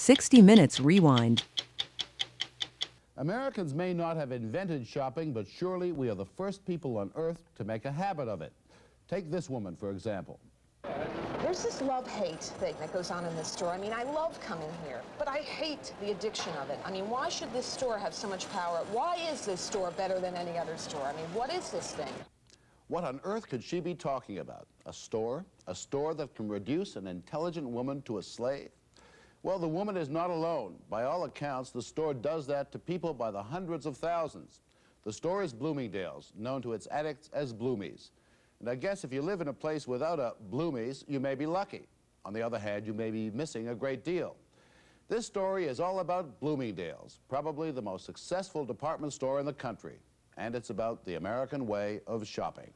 60 Minutes Rewind. Americans may not have invented shopping, but surely we are the first people on earth to make a habit of it. Take this woman, for example. There's this love-hate thing that goes on in this store. I mean, I love coming here, but I hate the addiction of it. I mean, why should this store have so much power? Why is this store better than any other store? I mean, what is this thing? What on earth could she be talking about? A store? A store that can reduce an intelligent woman to a slave? Well, the woman is not alone. By all accounts, the store does that to people by the hundreds of thousands. The store is Bloomingdale's, known to its addicts as Bloomies. And I guess if you live in a place without a Bloomie's, you may be lucky. On the other hand, you may be missing a great deal. This story is all about Bloomingdale's, probably the most successful department store in the country. And it's about the American way of shopping.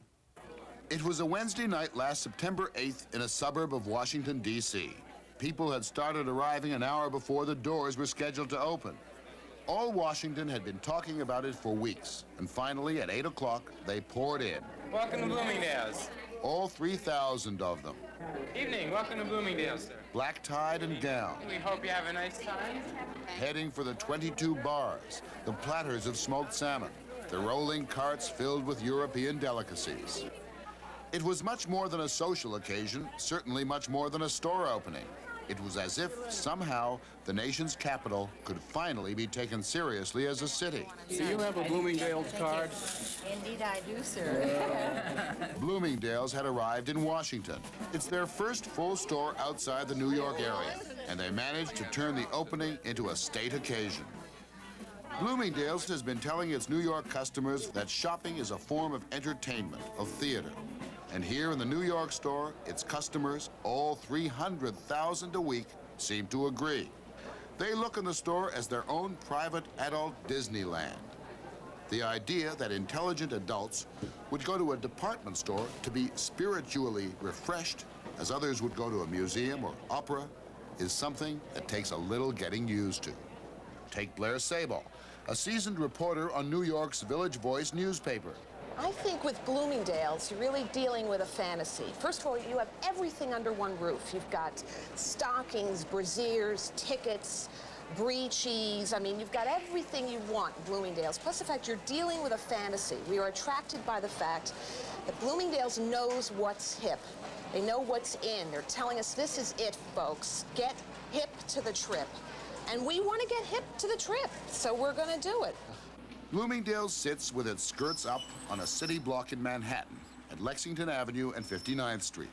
It was a Wednesday night last September 8th in a suburb of Washington, D.C. People had started arriving an hour before the doors were scheduled to open. All Washington had been talking about it for weeks, and finally, at 8 o'clock, they poured in. Welcome to Bloomingdale's. All 3,000 of them. Evening, welcome to Bloomingdale's, sir. Black-tied and gowned. We hope you have a nice time. Heading for the 22 bars, the platters of smoked salmon, the rolling carts filled with European delicacies. It was much more than a social occasion, certainly much more than a store opening. It was as if, somehow, the nation's capital could finally be taken seriously as a city. Do you have a Bloomingdale's card? Indeed I do, sir. Bloomingdale's had arrived in Washington. It's their first full store outside the New York area, and they managed to turn the opening into a state occasion. Bloomingdale's has been telling its New York customers that shopping is a form of entertainment, of theater. And here in the New York store, its customers, all 300,000 a week, seem to agree. They look in the store as their own private adult Disneyland. The idea that intelligent adults would go to a department store to be spiritually refreshed, as others would go to a museum or opera, is something that takes a little getting used to. Take Blair Sable, a seasoned reporter on New York's Village Voice newspaper. I think with Bloomingdale's, you're really dealing with a fantasy. First of all, you have everything under one roof. You've got stockings, brassieres, tickets, breechies. I mean, you've got everything you want in Bloomingdale's. Plus the fact you're dealing with a fantasy. We are attracted by the fact that Bloomingdale's knows what's hip. They know what's in. They're telling us this is it, folks. Get hip to the trip. And we want to get hip to the trip, so we're going to do it. Bloomingdale's sits with its skirts up on a city block in Manhattan at Lexington Avenue and 59th Street.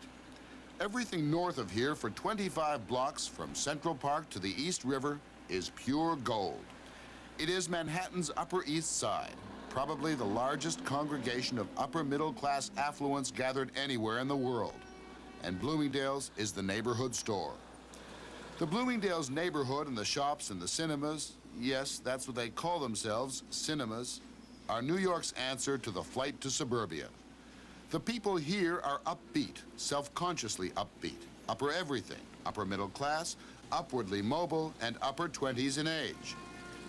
Everything north of here for 25 blocks from Central Park to the East River is pure gold. It is Manhattan's Upper East Side, probably the largest congregation of upper middle class affluence gathered anywhere in the world. And Bloomingdale's is the neighborhood store. The Bloomingdale's neighborhood and the shops and the cinemas, yes, that's what they call themselves, cinemas, are New York's answer to the flight to suburbia. The people here are upbeat, self-consciously upbeat, upper everything, upper middle class, upwardly mobile, and upper 20s in age.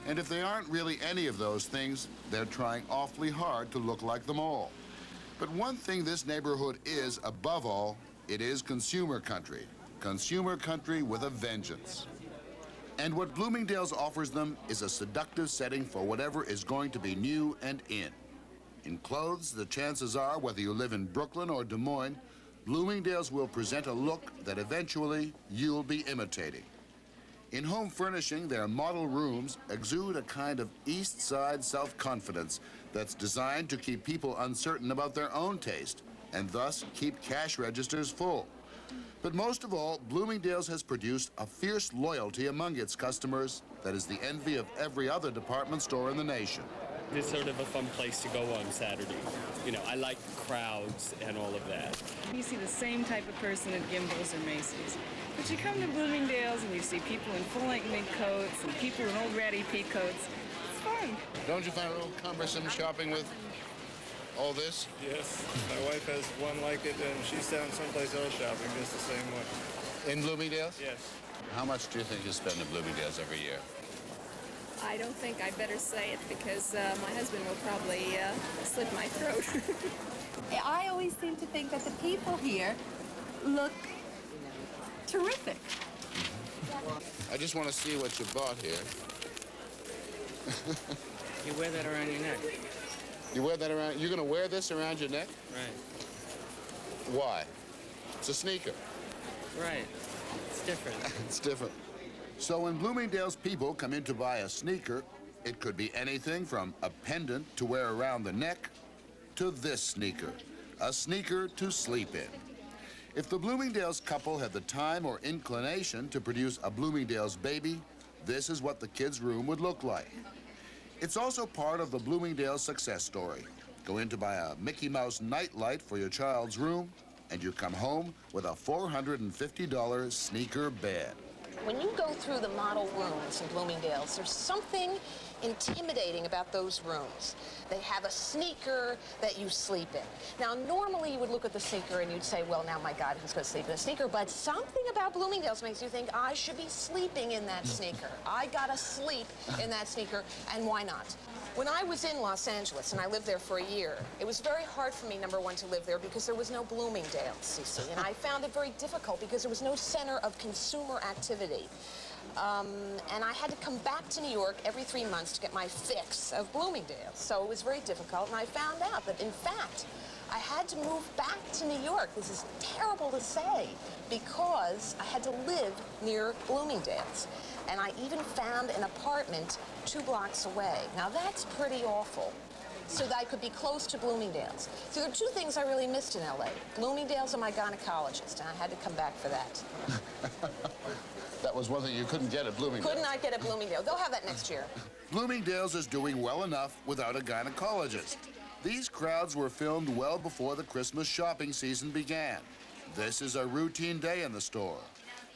And if they aren't really any of those things, they're trying awfully hard to look like them all. But one thing this neighborhood is, above all, it is consumer country. Consumer country with a vengeance. And what Bloomingdale's offers them is a seductive setting for whatever is going to be new and in. In clothes, the chances are, whether you live in Brooklyn or Des Moines, Bloomingdale's will present a look that eventually you'll be imitating. In home furnishing, their model rooms exude a kind of East Side self-confidence that's designed to keep people uncertain about their own taste and thus keep cash registers full. But most of all, Bloomingdale's has produced a fierce loyalty among its customers that is the envy of every other department store in the nation. It's sort of a fun place to go on Saturday. You know, I like crowds and all of that. You see the same type of person at Gimbel's or Macy's. But you come to Bloomingdale's and you see people in full-length mink coats and people in old ratty peacoats. It's fun. Don't you find it a little cumbersome shopping with all this? Yes. My wife has one like it, and she's down someplace else shopping just the same way. In Bloomingdale's? Yes. How much do you think you spend in Bloomingdale's every year? I don't think I better say it because my husband will probably slit my throat. I always seem to think that the people here look terrific. I just want to see what you bought here. You wear that around your neck. You wear that around, you're gonna wear this around your neck? Right. Why? It's a sneaker. Right. It's different. It's different. So when Bloomingdale's people come in to buy a sneaker, it could be anything from a pendant to wear around the neck to this sneaker, a sneaker to sleep in. If the Bloomingdale's couple had the time or inclination to produce a Bloomingdale's baby, this is what the kids' room would look like. It's also part of the Bloomingdale's success story. Go in to buy a Mickey Mouse nightlight for your child's room, and you come home with a $450 sneaker bed. When you go through the model rooms in Bloomingdale's, there's something intimidating about those rooms. They have a sneaker that you sleep in. Now, normally you would look at the sneaker and you'd say, well, now, my God, who's going to sleep in a sneaker? But something about Bloomingdale's makes you think, I should be sleeping in that sneaker. I gotta sleep in that sneaker, and why not? When I was in Los Angeles, and I lived there for a year, it was very hard for me, number one, to live there because there was no Bloomingdale's, you see. And I found it very difficult because there was no center of consumer activity. And I had to come back to New York every 3 months to get my fix of Bloomingdale's. So it was very difficult, and I found out that, in fact, I had to move back to New York. This is terrible to say, because I had to live near Bloomingdale's. And I even found an apartment 2 blocks away. Now, that's pretty awful, so that I could be close to Bloomingdale's. So there are 2 things I really missed in LA, Bloomingdale's and my gynecologist, and I had to come back for that. That was one thing you couldn't get at Bloomingdale's. Could not get at Bloomingdale. They'll have that next year. Bloomingdale's is doing well enough without a gynecologist. These crowds were filmed well before the Christmas shopping season began. This is a routine day in the store.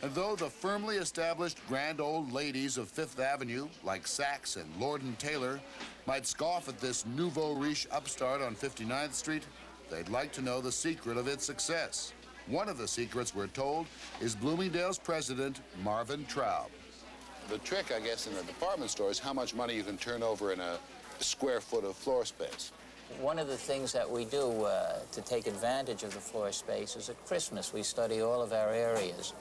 And though the firmly established grand old ladies of Fifth Avenue, like Saks and Lord & Taylor, might scoff at this nouveau riche upstart on 59th Street, they'd like to know the secret of its success. One of the secrets, we're told, is Bloomingdale's president, Marvin Traub. The trick, I guess, in a department store is how much money you can turn over in a square foot of floor space. One of the things that we do to take advantage of the floor space is at Christmas. We study all of our areas.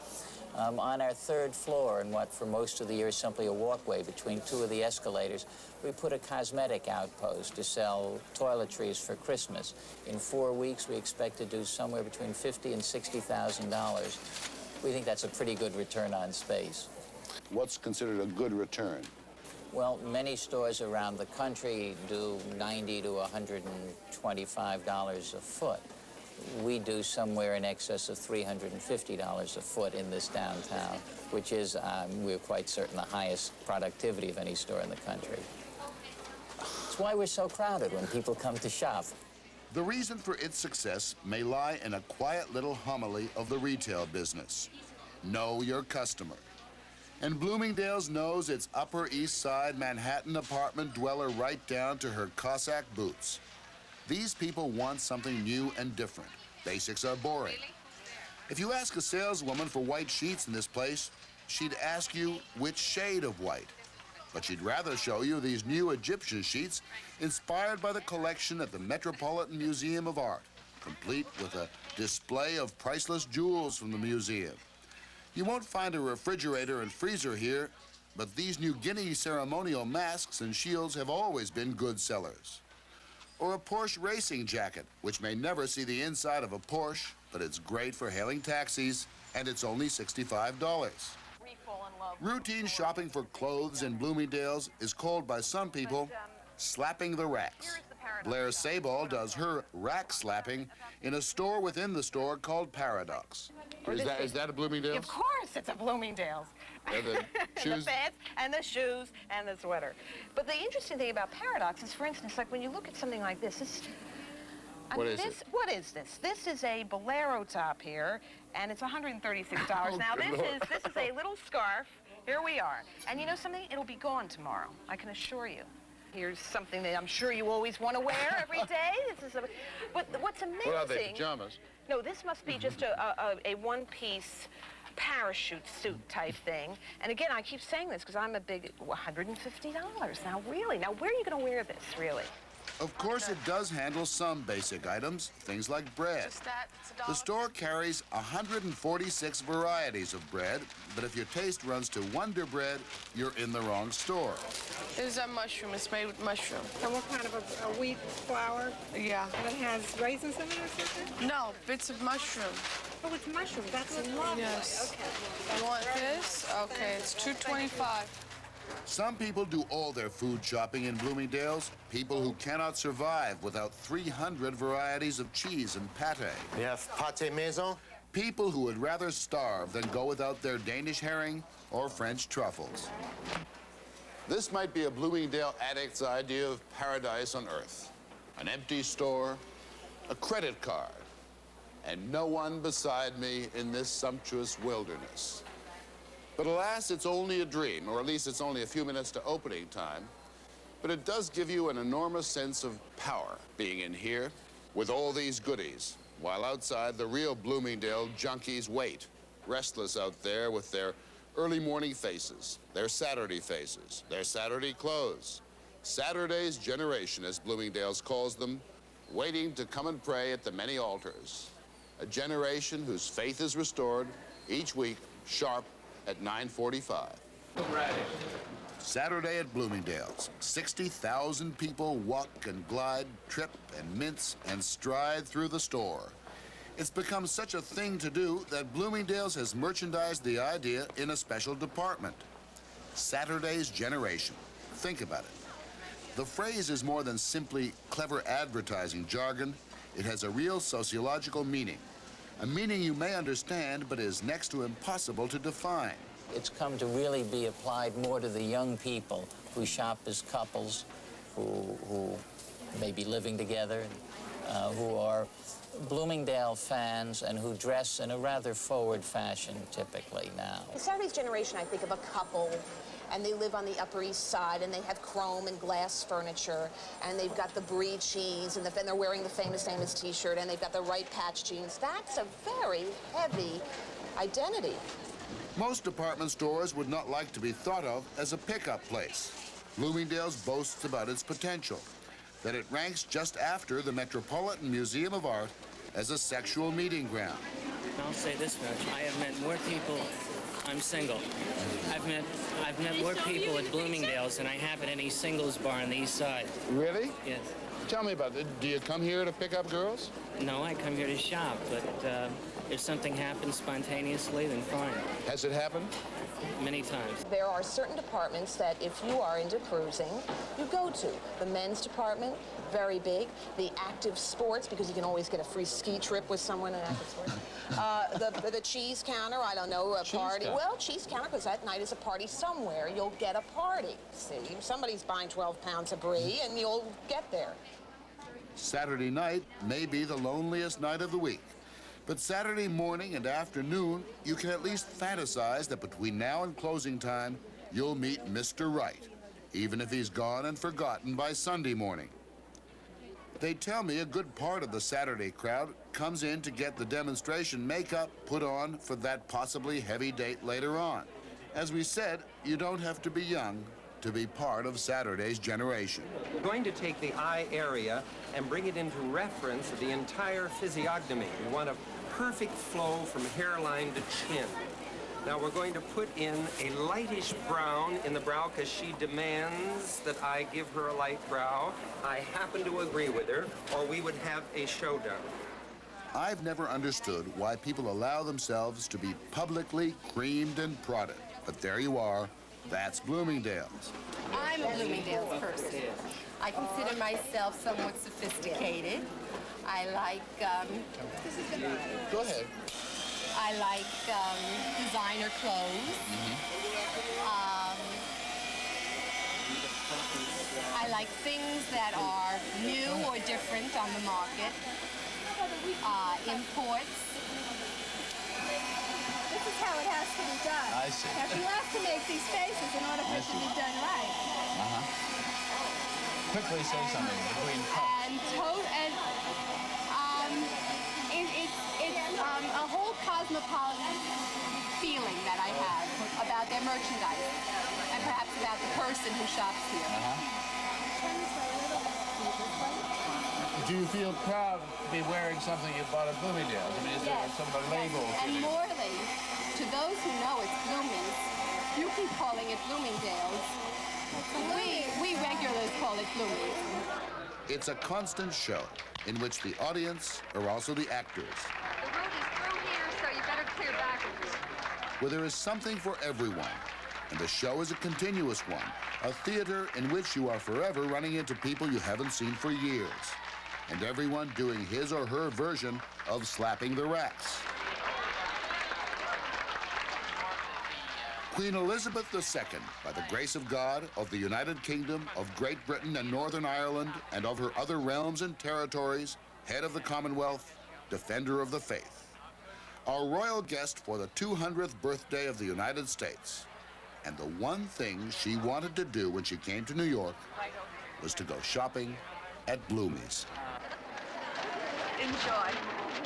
On our 3rd floor, and what for most of the year is simply a walkway between 2 of the escalators, we put a cosmetic outpost to sell toiletries for Christmas. In 4 weeks, we expect to do somewhere between $50,000 and $60,000. We think that's a pretty good return on space. What's considered a good return? Well, many stores around the country do $90 to $125 a foot. We do somewhere in excess of $350 a foot in this downtown, which is, we're quite certain, the highest productivity of any store in the country. It's why we're so crowded when people come to shop. The reason for its success may lie in a quiet little homily of the retail business. Know your customer. And Bloomingdale's knows its Upper East Side Manhattan apartment dweller right down to her Cossack boots. These people want something new and different. Basics are boring. If you ask a saleswoman for white sheets in this place, she'd ask you which shade of white. But she'd rather show you these new Egyptian sheets inspired by the collection at the Metropolitan Museum of Art, complete with a display of priceless jewels from the museum. You won't find a refrigerator and freezer here, but these New Guinea ceremonial masks and shields have always been good sellers. Or a Porsche racing jacket, which may never see the inside of a Porsche, but it's great for hailing taxis, and it's only $65. Routine shopping for clothes in Bloomingdale's is called by some people slapping the racks. Blair Sabal does her rack slapping in a store within the store called Paradox. Is that a Bloomingdale's? Of course, it's a Bloomingdale's. And the shoes? The pants and the shoes and the sweater. But the interesting thing about Paradox is, for instance, like when you look at something like this, What is it? What is this? This is a bolero top here, and it's $136. Now, this is a little scarf. Here we are. And you know something? It'll be gone tomorrow, I can assure you. Here's something that I'm sure you always want to wear every day. But what's amazing... What are they, pajamas? No, this must be just a one-piece parachute suit type thing. And again, I keep saying this because I'm a big $150. Now, really? Now, where are you going to wear this, really? Of course, it does handle some basic items, things like bread. Just that, it's $1. The store carries 146 varieties of bread, but if your taste runs to Wonder Bread, you're in the wrong store. This is a mushroom. It's made with mushroom. And what kind of a wheat flour? Yeah. And it has raisins in it or something? No, bits of mushroom. Oh, it's mushroom. That's lovely. Yes. Okay. You want this? Okay, it's $2.25. Some people do all their food shopping in Bloomingdale's. People who cannot survive without 300 varieties of cheese and pâté. We have pâté maison. People who would rather starve than go without their Danish herring or French truffles. This might be a Bloomingdale addict's idea of paradise on earth. An empty store, a credit card, and no one beside me in this sumptuous wilderness. But alas, it's only a dream, or at least it's only a few minutes to opening time. But it does give you an enormous sense of power being in here with all these goodies, while outside the real Bloomingdale junkies wait, restless out there with their early morning faces, their Saturday faces, their Saturday clothes. Saturday's generation, as Bloomingdale's calls them, waiting to come and pray at the many altars. A generation whose faith is restored each week, sharp at 9:45. Saturday at Bloomingdale's. 60,000 people walk and glide, trip and mince and stride through the store. It's become such a thing to do that Bloomingdale's has merchandised the idea in a special department. Saturday's generation. Think about it. The phrase is more than simply clever advertising jargon. It has a real sociological meaning. A meaning you may understand, but is next to impossible to define. It's come to really be applied more to the young people who shop as couples, who may be living together, who are Bloomingdale fans and who dress in a rather forward fashion typically now. Saturday's generation, I think of a couple, and they live on the Upper East Side, and they have chrome and glass furniture, and they've got the brie cheese, and they're wearing the Famous Amos t-shirt, and they've got the right patch jeans. That's a very heavy identity. Most department stores would not like to be thought of as a pickup place. Bloomingdale's boasts about its potential, that it ranks just after the Metropolitan Museum of Art as a sexual meeting ground. I'll say this much, I have met more people, I'm single. I've met more people at Bloomingdale's than I have at any singles bar on the East Side. Really? Yes. Tell me about it. Do you come here to pick up girls? No, I come here to shop, but if something happens spontaneously, then fine. Has it happened? Many times. There are certain departments that if you are into cruising, you go to. The men's department, very big. The active sports, because you can always get a free ski trip with someone in active sports. The cheese counter, I don't know, a party. Well, cheese counter, because that night is a party somewhere. You'll get a party. See, somebody's buying 12 pounds of brie, and you'll get there. Saturday night may be the loneliest night of the week. But Saturday morning and afternoon, you can at least fantasize that between now and closing time, you'll meet Mr. Right, even if he's gone and forgotten by Sunday morning. They tell me a good part of the Saturday crowd comes in to get the demonstration makeup put on for that possibly heavy date later on. As we said, you don't have to be young to be part of Saturday's generation. We're going to take the eye area and bring it into reference of the entire physiognomy. We want a perfect flow from hairline to chin. Now we're going to put in a lightish brown in the brow because she demands that I give her a light brow. I happen to agree with her, or we would have a showdown. I've never understood why people allow themselves to be publicly creamed and prodded. But there you are. That's Bloomingdale's. I'm a Bloomingdale's person. I consider myself somewhat sophisticated. I like, Go ahead. I like designer clothes. I like things that are new or different on the market. Imports. This is how it has to be done. I see. Now, you have to make these faces in order for it to be done right. Quickly say something between It's a whole cosmopolitan feeling that I have about their merchandise and perhaps about the person who shops here. Do you feel proud to be wearing something you bought at Bloomingdale's? I mean, is there some of the labels? And Morley, to those who know it's Bloomie's, you keep calling it Bloomingdale's. We regulars call it Bloomie's. It's a constant show in which the audience are also the actors. The road is through here, so you better clear back. Where there is something for everyone. And the show is a continuous one, a theater in which you are forever running into people you haven't seen for years, and everyone doing his or her version of slapping the rats. Queen Elizabeth II, by the grace of God, of the United Kingdom, of Great Britain and Northern Ireland, and of her other realms and territories, head of the Commonwealth, defender of the faith. Our royal guest for the 200th birthday of the United States. And the one thing she wanted to do when she came to New York was to go shopping at Bloomie's. Enjoy.